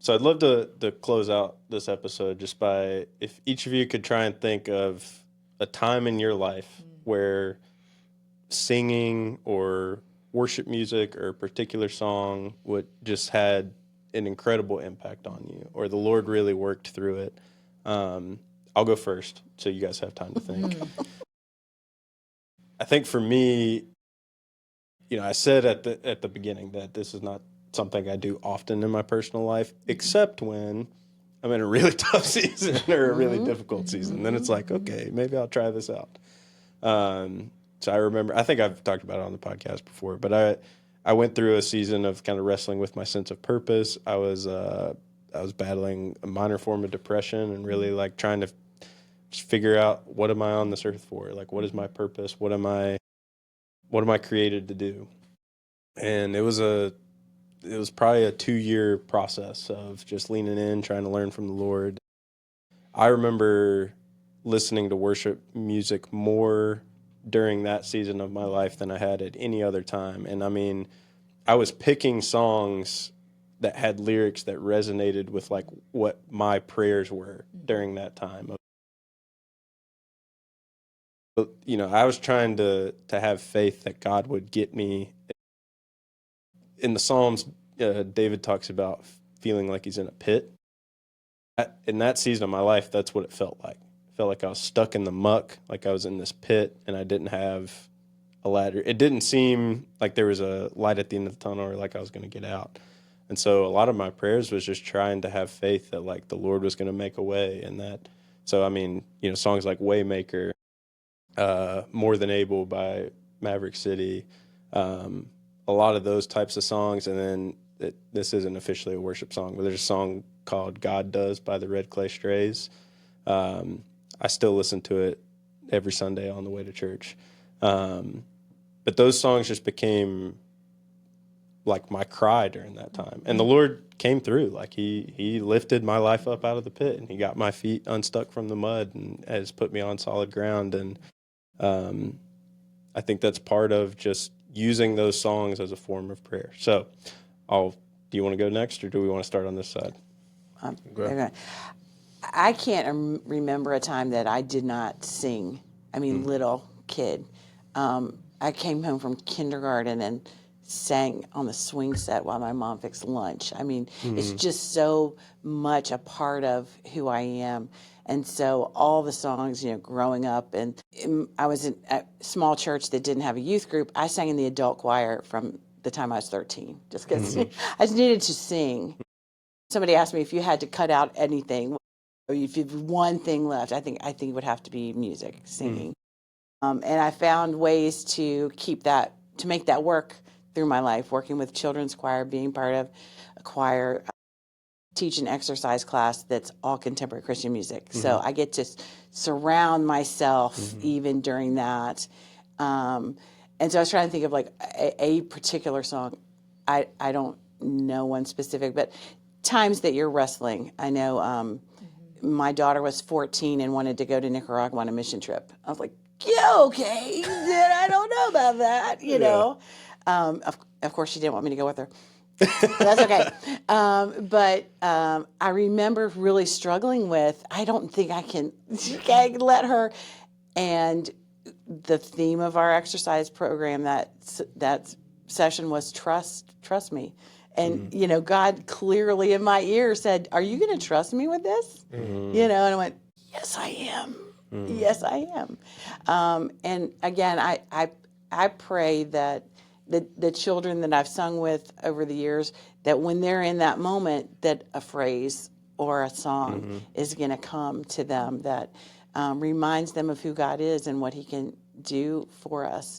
So I'd love to close out this episode just by if each of you could try and think of a time in your life where singing or worship music or a particular song would just had an incredible impact on you, or the Lord really worked through it. I'll go first, so you guys have time to think. I think for me, I said at the beginning that this is not something I do often in my personal life, except when I'm in a really tough season or a really difficult season. Then it's like, okay, maybe I'll try this out. So I remember, I think I've talked about it on the podcast before, but I went through a season of kind of wrestling with my sense of purpose. I was battling a minor form of depression and really like trying to just figure out, what am I on this earth for? Like, what is my purpose? What am I created to do? And it was probably a 2-year process of just leaning in, trying to learn from the Lord. I remember listening to worship music more during that season of my life than I had at any other time. And I mean, I was picking songs that had lyrics that resonated with like what my prayers were during that time. But, I was trying to have faith that God would get me. In the Psalms, David talks about feeling like he's in a pit. In that season of my life, that's what it felt like. It felt like I was stuck in the muck, like I was in this pit and I didn't have a ladder. It didn't seem like there was a light at the end of the tunnel or like I was going to get out. And so a lot of my prayers was just trying to have faith that like the Lord was going to make a way, and that. So I mean, songs like Waymaker, More Than Able by Maverick City, a lot of those types of songs. And then this isn't officially a worship song, but there's a song called God Does by the Red Clay Strays. I still listen to it every Sunday on the way to church. But those songs just became like my cry during that time. And the Lord came through. Like he lifted my life up out of the pit, and he got my feet unstuck from the mud and has put me on solid ground. And I think that's part of just using those songs as a form of prayer. So do you want to go next, or do we want to start on this side? Okay. I can't remember a time that I did not sing. I mean, little kid. I came home from kindergarten and sang on the swing set while my mom fixed lunch. I mean, it's just so much a part of who I am. And so all the songs, growing up, and I was in a small church that didn't have a youth group. I sang in the adult choir from the time I was 13, just because I just needed to sing. Somebody asked me if you had to cut out anything, or if you had one thing left, I think it would have to be music, singing. And I found ways to make that work through my life, working with children's choir, being part of a choir, teach an exercise class that's all contemporary Christian music. So I get to surround myself even during that. And so I was trying to think of like a particular song. I don't know one specific, but times that you're wrestling. I know my daughter was 14 and wanted to go to Nicaragua on a mission trip. I was like, yeah, okay, I don't know about that, know. Of course, she didn't want me to go with her. That's okay. But I remember really struggling with, I don't think I can let her. And the theme of our exercise program that session was trust me. And, God clearly in my ear said, are you going to trust me with this? And I went, yes, I am. Yes, I am. And again, I pray that the children that I've sung with over the years, that when they're in that moment, that a phrase or a song is going to come to them that reminds them of who God is and what he can do for us.